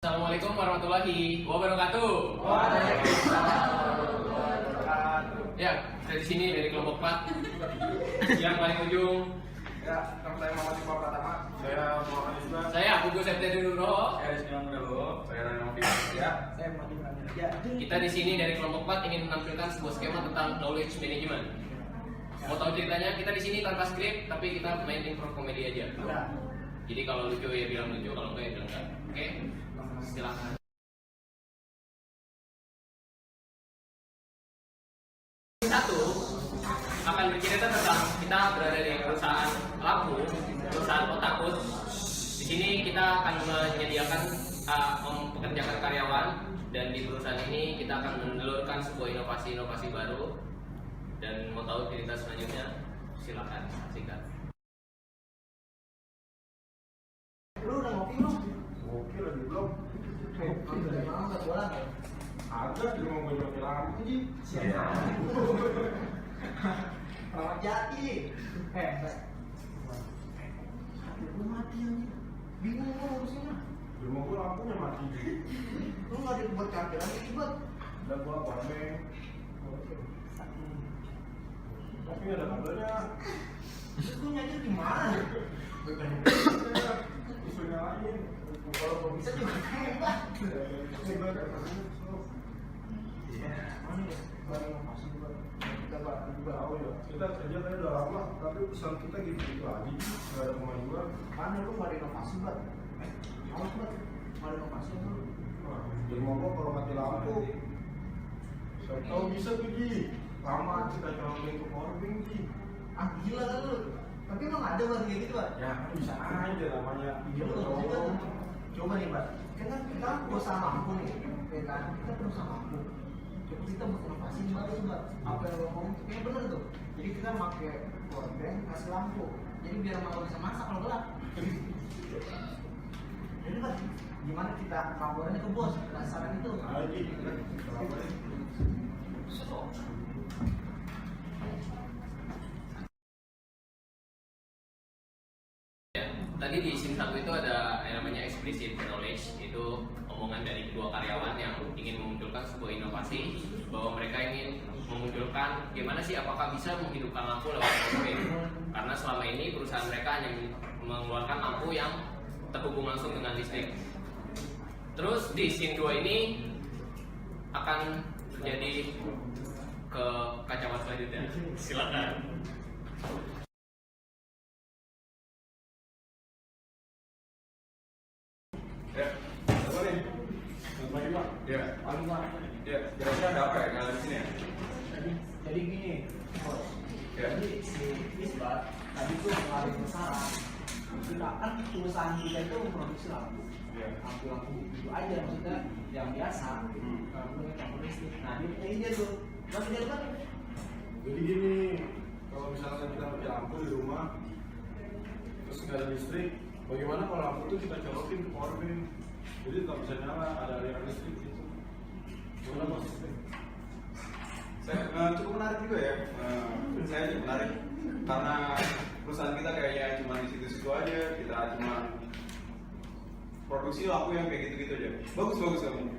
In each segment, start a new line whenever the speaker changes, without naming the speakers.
Assalamualaikum warahmatullahi wabarakatuh.
Waalaikumsalam warahmatullahi wabarakatuh.
Ya, saya di sini dari kelompok 4 yang paling ujung.
Ya, nama saya Muhammad Iqbal Pratama. Saya Muhammad Isbah.
Saya Pugu Septiadi Nugroho.
Saya Ismail Mudawo. Saya Rano Firas. Ya, saya Muhammad Ibrahim. Ya.
Kita di sini dari kelompok 4 ingin menampilkan sebuah skema tentang knowledge management. Mau tahu ceritanya? Kita di sini tanpa skrip, tapi kita main improv komedi aja.
Ya.
Jadi kalau lucu ya bilang lucu, kalau enggak ya bilang enggak. Oke? Silakan. Satu akan bercerita tentang kita berada di perusahaan lampu, perusahaan otakut. Di sini kita akan menyediakan mempekerjakan karyawan, dan di perusahaan ini kita akan menelurkan sebuah inovasi-inovasi baru. Dan mau tahu cerita selanjutnya? Silakan saksikan.
Lu udah ngopi belum? Ngopi lagi belum. Ngopi dari mana nggak jualan? Ada di rumah gue ngopi lampu ji. Siapa? Ramat Jati. Gue mati aja. Bingung gue ngurusinnya. Di rumah gue lampunya mati. Lu nggak ada buat charger lagi ribet. Udah gue powerbank. Tapi nggak ada kabelnya. Terus gue nyajir gimana? Isunya lain. Kalau gue bisa juga hebat. Hebat. Iya. Mana ya? Barang inovasi juga. Kita tahu ya. Kita kerja kayak udah lama, tapi pesan kita gitu lagi. Nggak ada kemajuan. Mana lu nggak ada inovasi banget? Awas banget. Nggak ada inovasi lu. Jadi ngomong kalau mati lampu. Saya tahu bisa tuh Ji. Lama kita colokin ke powerbank Ji. Ah gila kan lu. Tapi emang ada buat kayak gitu Pak? Ya kan bisa aja namanya. Coba nih Pak. Kan kita perusahaan lampu nih. Ya kan? Kita perusahaan lampu. Coba kita buat inovasi baru Pak. Apa yang lo ngomong itu kayak bener tuh. Jadi kita pakai powerbank kasih lampu. Jadi biar malu bisa masak kalau gelap. Jadi Pak, gimana kita laporannya ke bos? Penasaran itu. Ayo
Tadi di scene 1 itu ada yang namanya explicit knowledge, itu omongan dari kedua karyawan yang ingin memunculkan sebuah inovasi, bahwa mereka ingin memunculkan gimana sih, apakah bisa menghidupkan lampu lewat powerbank, karena selama ini perusahaan mereka hanya mengeluarkan lampu yang terhubung langsung dengan listrik. Terus di scene 2 ini akan terjadi kekacauan selanjutnya. Silakan.
Ya, apa nih?
Pagi Pak.
Ya,
Pagi Pak.
ya, kira-kira ada apa ya kalau di sini ya?
Jadi gini, bos.
Ya.
Jadi si Isbat tadi tuh mengalami masalah. Kita kan perusahaan kita itu memproduksi lampu.
Ya.
Lampu itu aja maksudnya yang biasa. Lampu listrik. Nah dia punya ide tuh. Mas dia kan?
Jadi gini, kalau misalnya kita pakai lampu di rumah, terus nggak ada listrik, bagaimana kalau lampu itu kita colokin ke powerbank? Jadi tetap bisa nyala, ada aliran listrik gitu. Gimana Mas?
Saya cukup menarik juga ya. Saya cukup menarik karena perusahaan kita kayaknya cuma di situ-situ aja. Kita cuma produksi lampu yang kayak gitu-gitu aja. Bagus kamu.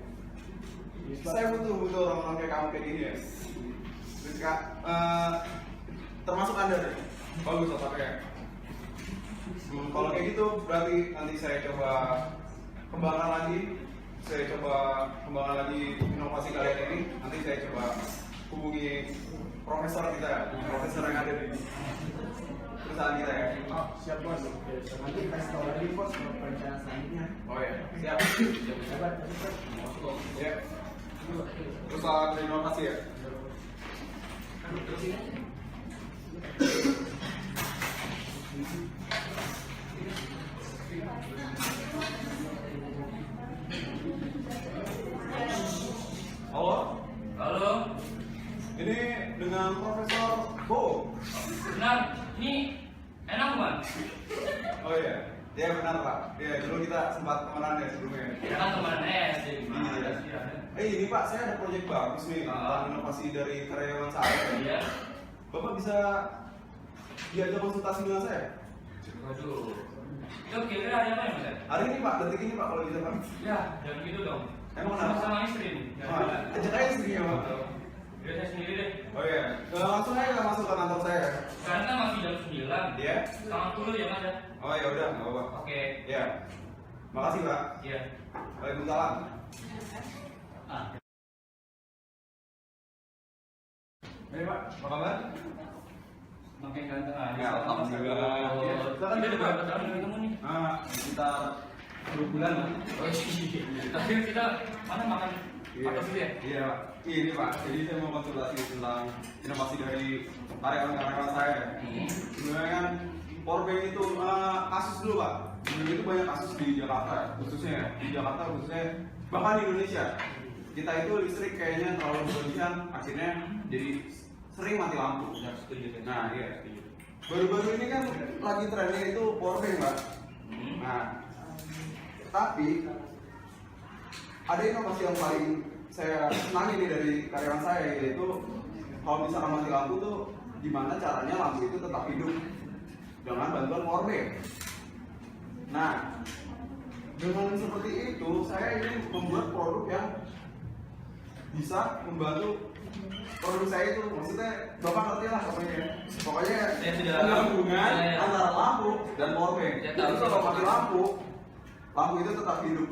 Saya butuh orang-orang kayak kamu kayak gini ya. Terus termasuk Anda deh. Bagus otaknya. Kalau kayak gitu berarti nanti saya coba kembangkan lagi inovasi kalian ini. Nanti saya coba hubungi profesor kita, profesor yang ada di perusahaan kita ya.
Oh, siap bos. Nanti kasih tahu lagi bos rencana selanjutnya.
Oh ya, siap.
Hebat, hebat.
Ya. Perusahaan inovasi ya. Halo,
Halo,
ini dengan Profesor Bo.
benar, ini enak Bang.
Oh iya, ya benar Pak. Ya dulu kita sempat temenan ya sebelumnya.
Kita kan teman SD.
Iya. Ini Pak, saya ada proyek bagus nih tentang inovasi dari karyawan saya.
Iya.
Bapak bisa diajak konsultasi dengan saya?
Waduh,
Itu kira-kira hari apa ya mas?
Hari ini Pak, detik ini Pak kalau bisa Pak.
Ya, jangan gitu dong.
Emang kenapa?
Sama istri nih.
Ajak aja istrinya Pak.
Biar saya sendiri deh.
Oh iya, langsung aja masuk ke kantor saya.
Sekarang kan masih jam 9.
Iya.
Setengah 10 ya mas ya?
Oh ya udah, nggak apa-apa.
Oke.
Iya. Makasih Pak.
Iya.
Waalaikumsalam. Hei Pak, apa kabar?
Makin ganteng aja.
Ya, alhamdulillah.
Iya.
Silakan
Udah
duduk,
berapa
Pak.
tahun ketemu nih?
Sekitar 10 bulan lah.
Oh iya. Tapi kita mana makan apa dulu ya?
Iya, Pak. Ini Pak, jadi saya mau konsultasi tentang inovasi dari karyawan-karyawan saya. Sebenarnya kan powerbank itu kasus dulu Pak. Dulu itu banyak kasus di Jakarta, khususnya di Jakarta khususnya bahkan di Indonesia. Kita itu listrik kayaknya terlalu berlebihan, akhirnya jadi sering mati lampu.
Ya, setuju.
Nah, iya. Baru-baru ini kan lagi trennya itu powerbank Pak. Nah, tapi ada inovasi yang paling saya senangi nih dari karyawan saya, yaitu kalau misalkan mati lampu tuh gimana caranya lampu itu tetap hidup dengan bantuan powerbank. Nah, dengan seperti itu saya ingin membuat produk yang bisa membantu produk saya itu, maksudnya bapak ngerti lah pokoknya
Saya sudah
penggabungan
ya.
antara lampu dan powerbank.
Saya
Jadi
tahu.
kalau mati lampu itu tetap hidup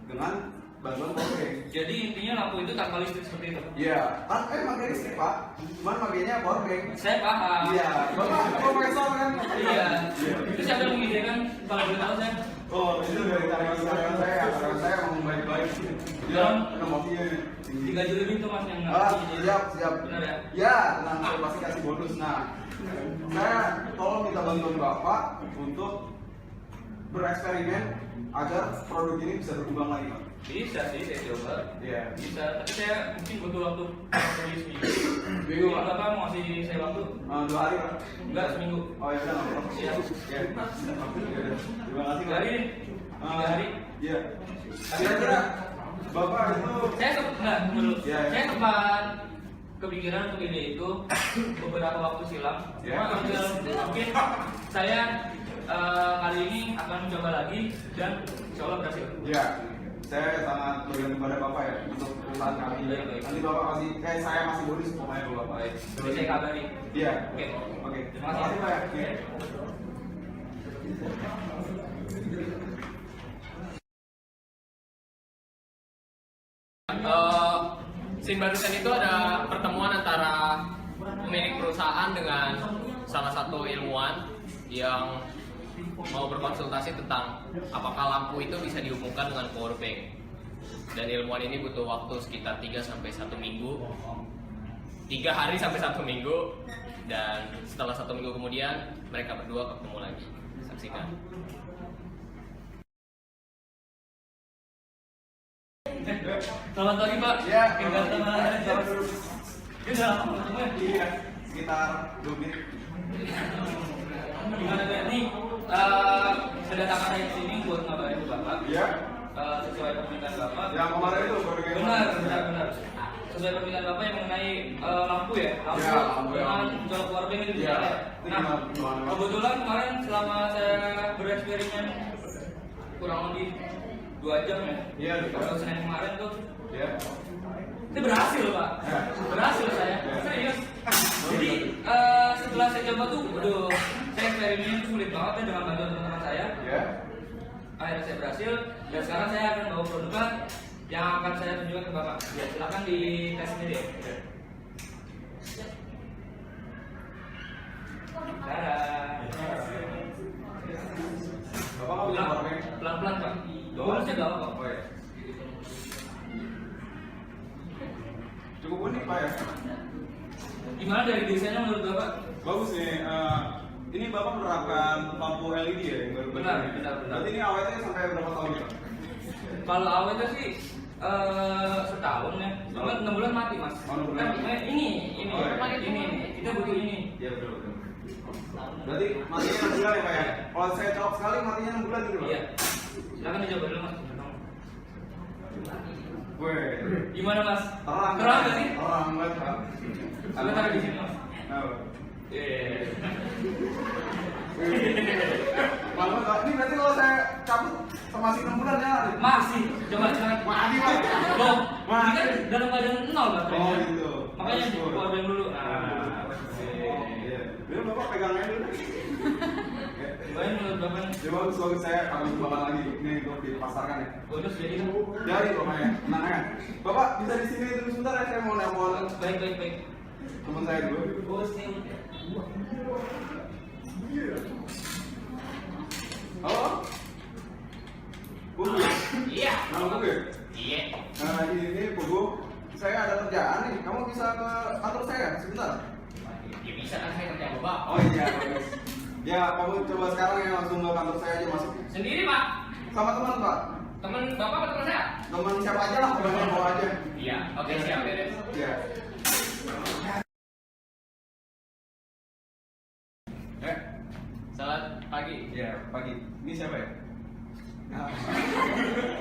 dengan bantuan powerbank.
Jadi intinya lampu itu tanpa listrik seperti itu.
Iya, kan pakai listrik Pak, cuman makanya powerbank.
Saya paham.
Iya, bapak profesor kan?
Iya. Itu siapa yang mengidenya kalau boleh tahu saya?
Oh, itu dari karyawan saya mau baik-baik. Dia inovasinya tinggi.
3 juta lebih itu mas yang
Siap.
Benar ya?
Ya, tenang, saya pasti kasih bonus. Nah, saya tolong minta bantuan Bapak untuk bereksperimen agar produk ini bisa berkembang lagi, Pak.
Bisa sih, saya coba.
Iya.
Bisa, tapi saya mungkin butuh waktu dari seminggu.
Seminggu, Pak?
Bapak mau kasih saya waktu?
2 hari, Pak.
Enggak, seminggu.
Oh ya udah, nggak apa-apa.
Siap.
Ya. Terima kasih,
3
Pak.
hari nih. 3 hari.
Iya. Kira-kira Bapak itu
Saya sempat, enggak, menurut
Iya, iya.
saya sempat kepikiran untuk ide itu beberapa waktu silam.
Iya.
Mungkin saya kali ini akan mencoba lagi dan insya Allah berhasil.
ya, saya sangat bergantung pada Bapak ya untuk perusahaan kami.
Baik, baik.
Nanti Bapak kasih, saya kasih bonus pokoknya ke Bapak.
Jadi saya kabari.
Iya.
Oke.
Oke.
Terima kasih.
Pak ya. Oke.
Scene barusan itu ada pertemuan antara pemilik perusahaan dengan salah satu ilmuwan yang mau berkonsultasi tentang apakah lampu itu bisa dihubungkan dengan power bank. Dan ilmuwan ini butuh waktu sekitar 3 sampai 1 minggu. 3 hari sampai 1 minggu, dan setelah 1 minggu kemudian mereka berdua ketemu lagi. Saksikan.
Selamat pagi Pak.
Ya,
Tinggal sama.
Selamat dulu.
Ini udah lama ketemu ya?
Iya, sekitar 2 menit.
Gimana Pak? Nih, saya datangkan saya ke sini buat ngabarin ke Bapak.
Iya.
Sesuai permintaan Bapak.
Yang kemarin itu baru kayak
Benar. Sesuai permintaan Bapak yang mengenai lampu ya, lampu
Ya, lampu
dengan
yang-
colok powerbank itu
Ya,
bisa.
itu
Nah,
gimana?
kebetulan kemarin selama saya bereksperimen kurang lebih 2 jam ya.
Iya, 2 jam.
Baru Senin kemarin tuh,
Iya.
itu berhasil Pak.
Ya.
Berhasil saya.
Ya.
Serius. Jadi setelah saya coba tuh, aduh, saya eksperimen itu sulit banget ya dengan bantuan teman-teman saya.
Iya.
Akhirnya saya berhasil, dan sekarang saya akan bawa produknya yang akan saya tunjukkan ke Bapak. Ya, silakan di tes sendiri ya.
Bapak nggak punya powerbank?
Pelan-pelan Pak. Bonusnya gak apa-apa.
Oh ya. Cukup unik Pak ya.
Gimana dari desainnya menurut Bapak?
Bagus nih. Ini Bapak menerapkan lampu LED ya yang baru.
Benar.
Berarti ini awetnya sampai berapa tahun ya?
Kalau awetnya sih setahun ya. Cuma 6 bulan mati Mas.
Oh, 6 bulan.
Ini.
Oh, ya.
Ini. Kita butuh ini.
Iya betul. Berarti matinya 6 bulan ya Pak ya? Kalau saya colok sekali matinya 6 bulan gitu Pak?
Iya. Silakan dicoba dulu Mas.
Weh.
Gimana Mas?
Terang.
Terang gak sih?
Terang banget Pak.
Coba taruh di sini Mas.
Nah,
Iya.
Wih. Malu nggak? Ini berarti kalau saya cabut sama si 6 bulan ya?
Masih, coba jangan.
Masih Pak.
Loh,
Masih.
ini kan dalam keadaan nol baterainya.
Oh gitu.
Makanya
Masuk.
power bank dulu.
Oh,
Nah,
iya. Biar Bapak pegang aja dulu.
baik menurut bapak.
Ya bagus, saya akan kembangkan lagi ini untuk dipasarkan ya.
Bonus jadi kan?
Jadi pokoknya, tenang ya. Bapak bisa di sini dulu sebentar ya, saya mau nelpon
Baik, baik, baik.
teman saya dulu.
Bos nih.
Halo? Bu,
Iya.
nama Bu ya?
Iya.
Nah ini Bu, saya ada kerjaan nih. Kamu bisa ke kantor saya sebentar?
Ya bisa kan saya kerja bapak.
Oh iya, bagus. Ya, kamu coba sekarang ya langsung ke kantor saya aja masuk.
Sendiri pak.
Sama teman Pak.
Teman bapak atau teman saya?
Teman siapa aja lah, pokoknya bawa aja.
Iya. Oke siap beres.
Ya.
Selamat pagi.
Ya, pagi. Ini siapa ya?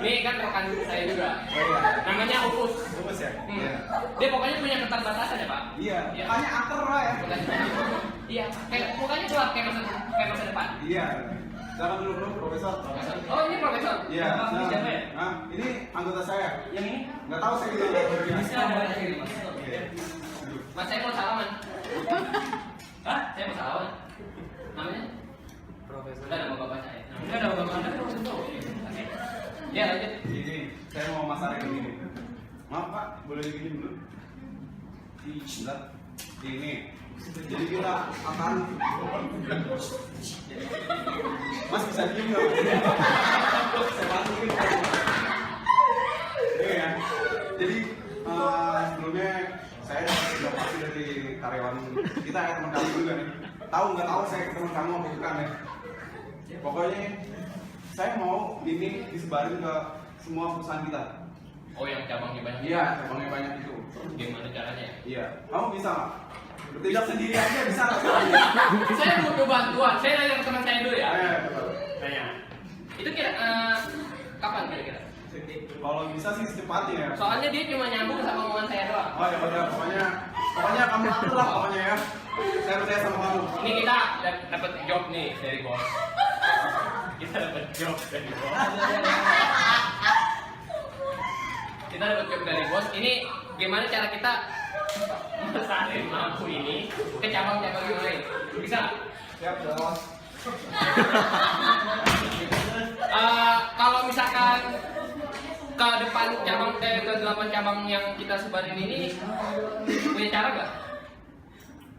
Ini kan rekan saya juga.
Oh iya.
Namanya Upus.
Bungkus ya?
Hmm. Dia pokoknya punya keterbatasan ya pak.
Iya.
Iya.
Makanya aker lah ya.
Iya. Kayak mukanya gelap kayak masa depan.
Iya. Silakan dulu bro, Profesor.
Oh ini profesor.
Iya.
Bapak ini siapa ya?
Nah, ini anggota saya.
Yang ini?
Nggak tahu saya juga nggak tahu dia.
Bisa ada sini mas.
Oke.
Mas saya mau salaman. Hah? Saya mau salaman. Namanya?
Profesor.
Udah nama bapak saya.
Enggak ada bapak anda.
Oke. Ya lanjut.
Ini saya mau masarin ini. Maaf Pak, boleh digini dulu? Sebentar. Ini. Jadi kita akan Mas bisa diem nggak? Saya bantuin. Ini ya. Jadi sebelumnya saya dapat informasi dari karyawan kita ya, teman kamu juga nih. Tahu nggak tahu saya teman kamu apa bukan ya? Pokoknya saya mau ini disebarin ke semua perusahaan kita.
Oh yang cabangnya banyak.
Iya, cabangnya banyak itu.
Gimana caranya?
Iya. Kamu bisa nggak? Bertindak sendiri aja bisa nggak?
Saya butuh bantuan. Saya nanya ke teman saya dulu ya.
Betul.
Nanya. Itu kira kapan kira-kira?
Kalau bisa sih secepatnya ya.
Soalnya dia cuma nyambung sama omongan saya doang.
Oh ya udah, pokoknya kamu atur lah pokoknya ya. Saya percaya sama kamu.
Ini kita dapat job nih dari bos. Kita dapat job dari bos. Kita dapat job dari bos. Ini gimana cara kita memesanin lampu ini ke cabang-cabang yang lain? Bisa nggak?
Siap, bos.
Kalau misalkan ke depan cabang ke 8 cabang yang kita sebarin ini punya cara nggak?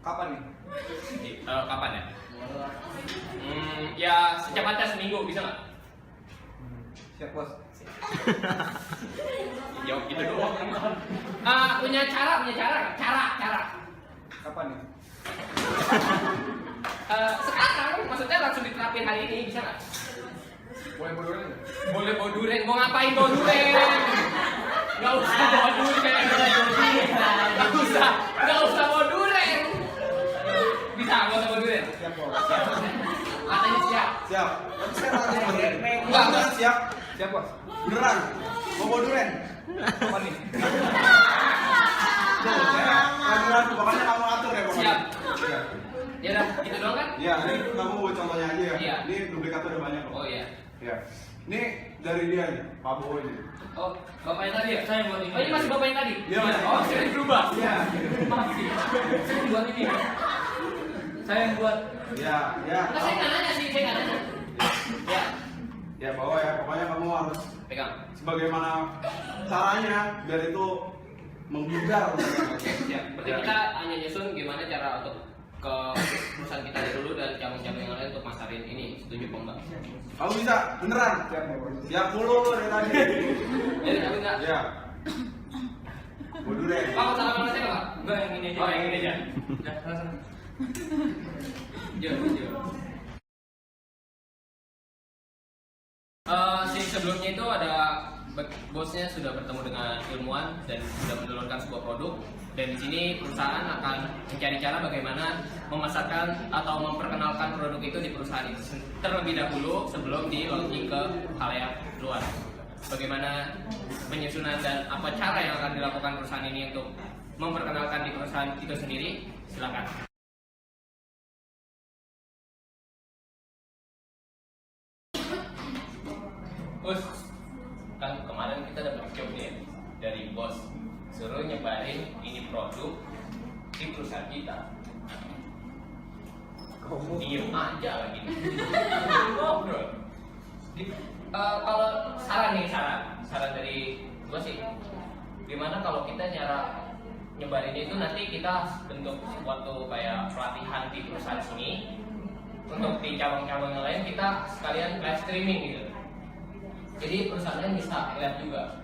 Kapan nih?
Kapan ya? Ya secepatnya seminggu bisa nggak?
Siap, bos.
Jawab gitu doang. Punya cara nggak? Cara.
Kapan nih?
Sekarang maksudnya langsung diterapin hari ini bisa nggak?
Boleh bodohin nggak?
Boleh bawa duren, mau ngapain bawa duren? Gak usah bawa duren. Gak usah bawa duren. Bisa, gak usah bawa duren.
Siap, bos.
Katanya siap.
Siap. Tapi saya harus bodohin.
Enggak.
Siap.
Siap bos.
Beneran. Mau bodohin?
Kapan nih?
Tuh, saya ragu-ragu. Pokoknya kamu atur ya pokoknya.
Siap.
Iya.
Ya udah, gitu doang kan?
Iya, ini kamu buat contohnya aja ya.
Iya.
Ini duplikatnya udah banyak kok.
Oh iya.
Iya. Ini dari dia nih, Pak Bowo ini.
Oh, bapak yang tadi ya?
Saya buat ini.
Oh ini masih bapak yang tadi?
Iya, masih.
Oh, sudah berubah?
Iya.
Masih.
Saya yang buat ini. Saya yang buat.
Iya, iya.
Enggak, saya nggak nanya sih, saya nggak nanya. Ya,
Ya bawa ya, pokoknya kamu harus
pegang.
sebagaimana caranya biar itu menggudar.
Oke, siap. Berarti
Ya.
kita hanya nyusun gimana cara untuk ke perusahaan kita dulu dan cabang-cabang yang lain untuk masarin ini. Setuju apa enggak?
Kamu bisa beneran? Siap mulu dari tadi.
Jadi tapi enggak?
Ya. Bodoh deh.
Pak, mau salaman sama saya nggak?
Enggak yang ini aja.
Oh, yang ini aja.
Ya, sana.
Jauh. Scene sebelumnya itu ada bosnya sudah bertemu dengan ilmuwan dan sudah menelurkan sebuah produk, dan di sini perusahaan akan mencari cara bagaimana memasarkan atau memperkenalkan produk itu di perusahaan itu terlebih dahulu sebelum di launching ke khalayak luar. Bagaimana penyusunan dan apa cara yang akan dilakukan perusahaan ini untuk memperkenalkan di perusahaan itu sendiri? Silakan. Bos, kan kemarin kita dapat job nih dari bos, suruh nyebarin ini produk di perusahaan kita. Diem aja lagi. Ngobrol. Kalau saran dari gua sih, gimana kalau kita nyebarin itu nanti kita bentuk suatu kayak pelatihan di perusahaan sini, untuk di cabang-cabang yang lain kita sekalian live streaming gitu. Jadi perusahaan lain bisa lihat juga.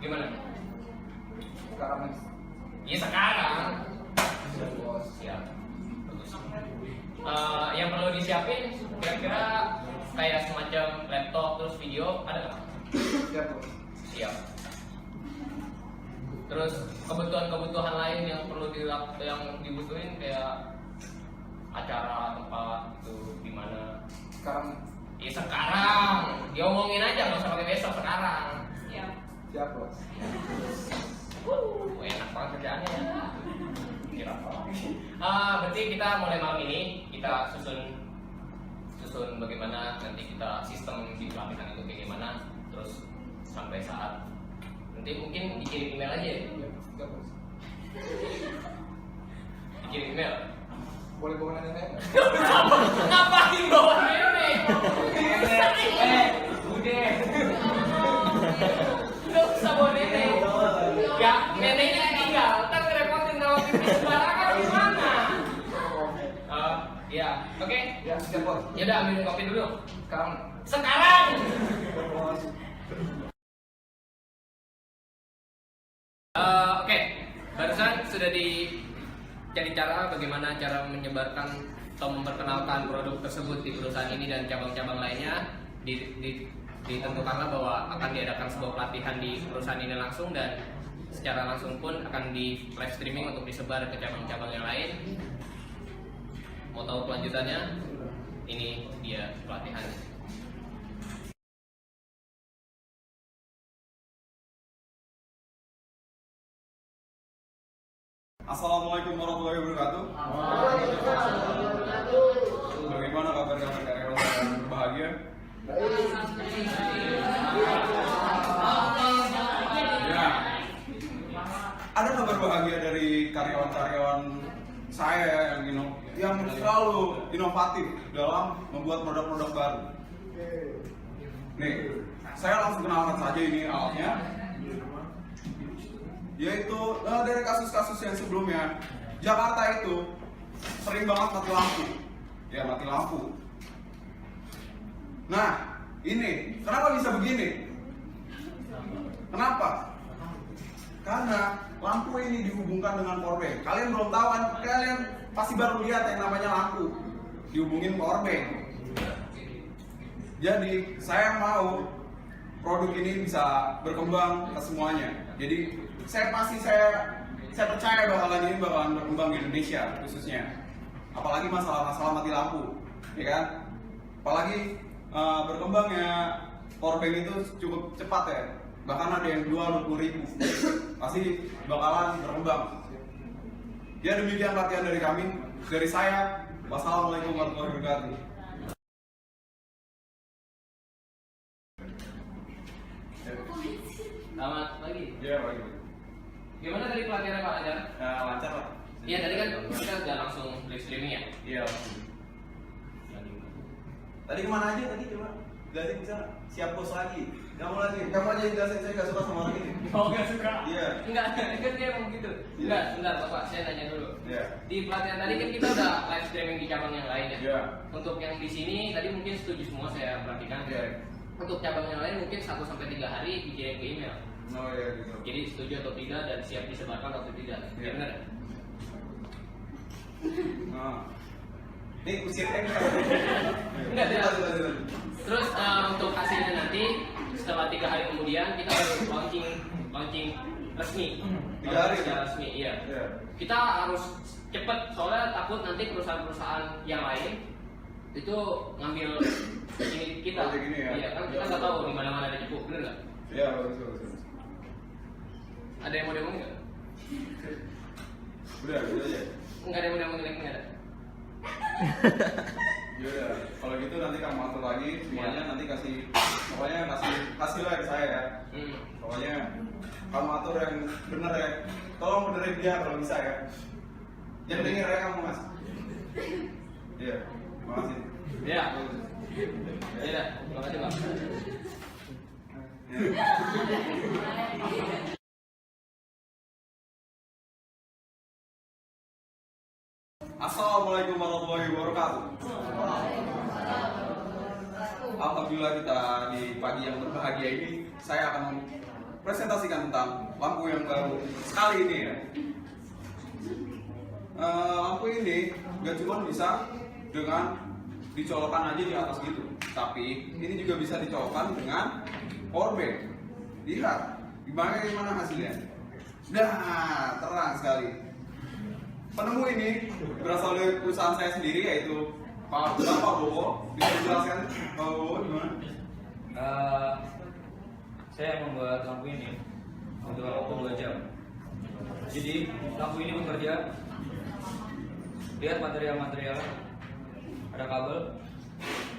Gimana?
Sekarang
Iya sekarang. Siap. Bagus. Yang perlu disiapin kira-kira kayak semacam laptop terus video ada nggak?
siap bos.
Siap. Terus kebutuhan lain yang perlu yang dibutuhin kayak acara tempat itu di mana?
Sekarang
Ya sekarang. Diomongin aja nggak usah pakai besok sekarang.
siap bos.
Enak banget kerjaannya ya. Kira apa? Berarti kita mulai malam ini kita susun bagaimana nanti kita sistem di pelatihan itu kayak gimana, terus sampai saat nanti mungkin dikirim email aja ya.
Siap bos.
Dikirim email.
Boleh bawa nenek saya nggak?
Ngapain bawa nenek?
Udah.
Nggak usah bawa nenek. Ya neneknya tinggal, kan ngerepotin kalau kita sembarangan gimana? Ya, oke.
Ya siap bos.
Ya udah ambil kopi dulu.
Sekarang
Sekarang. Oke, barusan sudah dicari cara bagaimana cara menyebarkan atau memperkenalkan produk tersebut di perusahaan ini dan cabang-cabang lainnya. Ditentukanlah bahwa akan diadakan sebuah pelatihan di perusahaan ini langsung dan secara langsung pun akan di live streaming untuk disebar ke cabang-cabang yang lain. Mau tahu kelanjutannya? Ini dia pelatihannya.
Assalamualaikum warahmatullahi wabarakatuh. Bagaimana kabar karyawan yang berbahagia? Ya, ada kabar bahagia dari karyawan-karyawan saya yang selalu inovatif dalam membuat produk-produk baru. Nih, saya langsung kenalkan saja ini alatnya. Yaitu dari kasus-kasus yang sebelumnya, Jakarta itu sering banget mati lampu. Ya, mati lampu. Nah, ini kenapa bisa begini? Kenapa? Karena lampu ini dihubungkan dengan powerbank. Kalian belum tahu kan? Kalian pasti baru lihat yang namanya lampu dihubungin powerbank. Jadi saya mau produk ini bisa berkembang ke semuanya. Jadi saya percaya bakalan berkembang di Indonesia khususnya. Apalagi masalah-masalah mati lampu, ya kan? Apalagi berkembangnya powerbank itu cukup cepat ya. Bahkan ada yang jual 20.000. Pasti bakalan berkembang. Ya demikian pelatihan dari kami, dari saya. Wassalamualaikum warahmatullahi wabarakatuh.
Selamat pagi.
Ya, pagi.
Gimana tadi pelatihannya Pak Ajar?
Lancar Pak.
Iya tadi kan kita udah langsung live streaming ya.
Iya. Tadi kemana aja tadi coba? Jelasin bisa. Siap bos lagi. Kamu lagi. Kamu aja yang jelasin, saya nggak suka sama orang ini.
Oh nggak suka?
Iya.
Enggak, kan dia emang gitu. Enggak, sebentar Bapak, saya tanya dulu.
Iya.
Di pelatihan tadi kan kita udah live streaming di cabang yang lain ya.
Iya.
Untuk yang di sini tadi mungkin setuju semua saya perhatikan.
Iya.
Untuk cabang yang lain mungkin 1 sampai 3 hari dikirim ke email.
Oh iya gitu.
Jadi setuju atau tidak dan siap disebarkan atau tidak.
Iya.
Ya benar.
Nah. Ini usianya
Enggak, tidak. Terus untuk hasilnya nanti setelah 3 hari kemudian kita baru launching resmi.
3 hari?
Secara resmi, iya.
Iya.
Kita harus cepet soalnya takut nanti perusahaan-perusahaan yang lain itu ngambil ini kita.
Oh, gini ya?
Iya kan kita nggak tahu di mana-mana ada cepu, bener nggak?
Iya, bagus.
Ada yang mau diomongin nggak?
Udah, gitu aja.
Nggak ada yang mau diomongin lagi nggak ada.
Yaudah, kalau gitu nanti kamu atur lagi semuanya, nanti pokoknya kasih hasilnya ke saya ya. Pokoknya kamu atur yang bener ya. Tolong benerin dia kalau bisa ya. Jangan denger ya kamu mas. Iya, makasih.
Ya. Ya, makasih Bang.
Assalamualaikum warahmatullahi wabarakatuh. Alhamdulillah kita di pagi yang berbahagia ini saya akan presentasikan tentang lampu yang baru sekali ini ya. Lampu ini gak cuma bisa dengan dicolokkan aja di atas gitu, tapi ini juga bisa dicolokkan dengan power bank. Lihat gimana hasilnya. Nah, terang sekali. Penemu ini berasal dari perusahaan saya sendiri yaitu Pak Bowo. Bisa dijelaskan Pak Bowo gimana?
Saya membuat lampu ini untuk waktu 2 jam. Jadi lampu ini bekerja. Lihat material-material, ada kabel,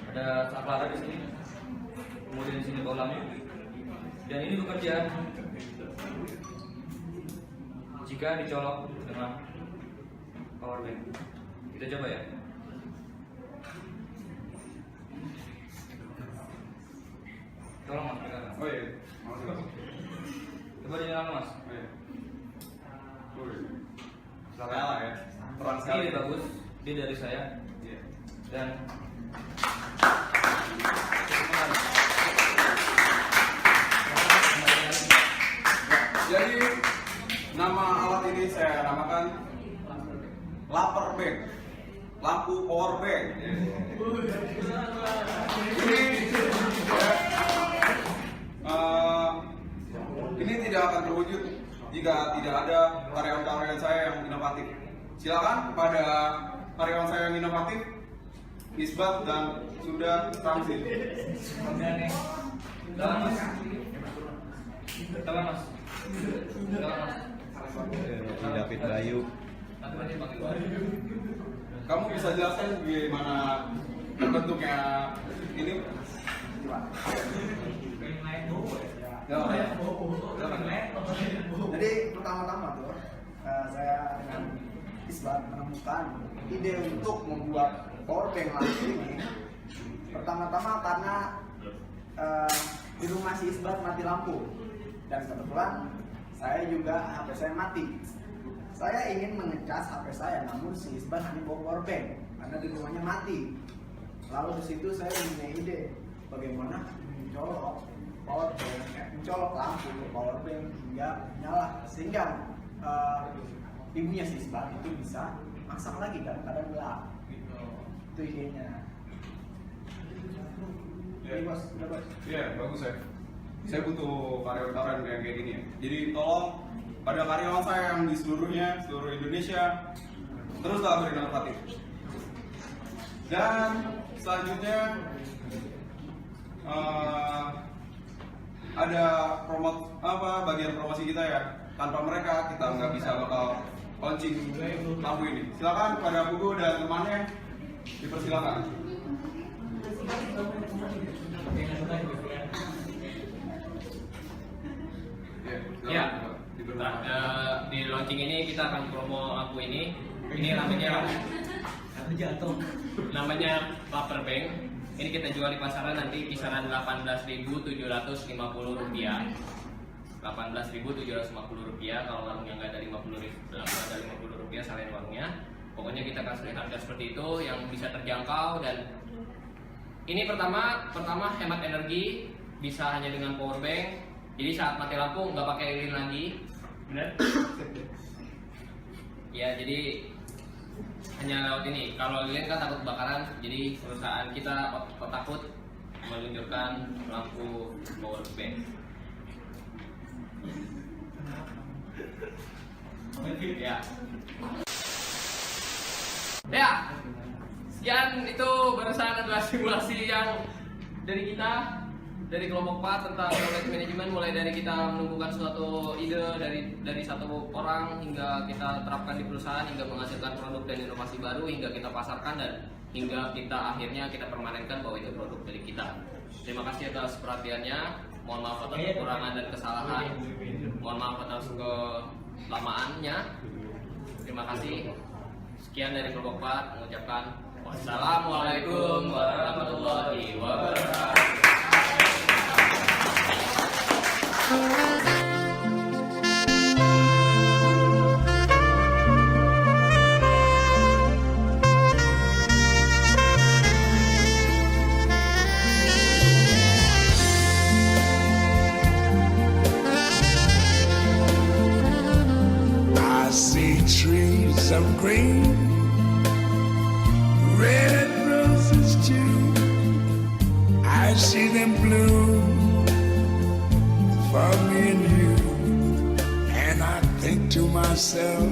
ada saklar di sini, kemudian di sini bolamnya, dan ini bekerja jika dicolok dengan power bank. Kita coba ya. Tolong mas, pegang.
Oh iya, makasih mas.
Coba dinyalakan mas.
Oh iya. Nyala ya, terang sekali.
Ini bagus, dia dari saya.
Iya.
Dan
Jadi nama alat ini saya namakan lapar bank, lampu power bank. Ini tidak akan terwujud jika tidak ada karyawan-karyawan saya yang inovatif. Silakan kepada karyawan saya yang inovatif, Isbat dan sudah Ramzi.
Tangan mas. Tangan mas.
David Bayu.
Kamu bisa jelaskan bagaimana bentuknya ini?
Jadi pertama-tama tuh saya dengan Isbat menemukan ide untuk membuat power bank lampu ini. Pertama-tama karena di rumah si Isbat mati lampu dan kebetulan saya juga HP saya mati. Saya ingin mengecas HP saya, namun si Isbat hanya bawa power bank karena di rumahnya mati. Lalu di situ saya punya ide bagaimana mencolok power bank, mencolok lampu ke power bank hingga nyala, sehingga ibunya si Isbat itu bisa masak lagi kan kadang gelap. Gitu. Itu idenya. Ini bos, udah bos.
Iya, bagus ya. Saya butuh karyawan yang kayak gini ya. Jadi tolong pada karyawan saya yang di seluruh Indonesia teruslah berinovatif. Dan selanjutnya ada bagian promosi kita ya. Tanpa mereka kita nggak bisa bakal launching lampu ini. Silakan pada Bugo dan temannya dipersilakan.
Ya, di launching ini kita akan promo lampu ini. Ini namanya Paper Bank. Ini kita jual di pasaran nanti kisaran Rp18.750. Rp18.750 kalau warungnya nggak dari Rp50 selain warungnya. Pokoknya kita kasih harga seperti itu yang bisa terjangkau, dan ini pertama hemat energi, bisa hanya dengan power bank. Jadi saat mati lampu nggak pakai lilin lagi, benar? Ya, jadi hanya lewat ini. Kalau lilin kan takut kebakaran, jadi perusahaan kita takut meluncurkan lampu power bank. Ya, sekian itu barusan adalah simulasi yang dari kita, dari kelompok 4 tentang knowledge management, mulai dari kita menumbuhkan suatu ide dari satu orang hingga kita terapkan di perusahaan, hingga menghasilkan produk dan inovasi baru, hingga kita pasarkan, dan hingga kita akhirnya kita permanenkan bahwa itu produk dari kita. Terima kasih atas perhatiannya. Mohon maaf atas kekurangan dan kesalahan. Mohon maaf atas kelamaannya. Terima kasih. Sekian dari kelompok 4 mengucapkan wassalamualaikum warahmatullahi wabarakatuh.
I see trees of green, red roses too. I see them bloom for me and you. And I think to myself,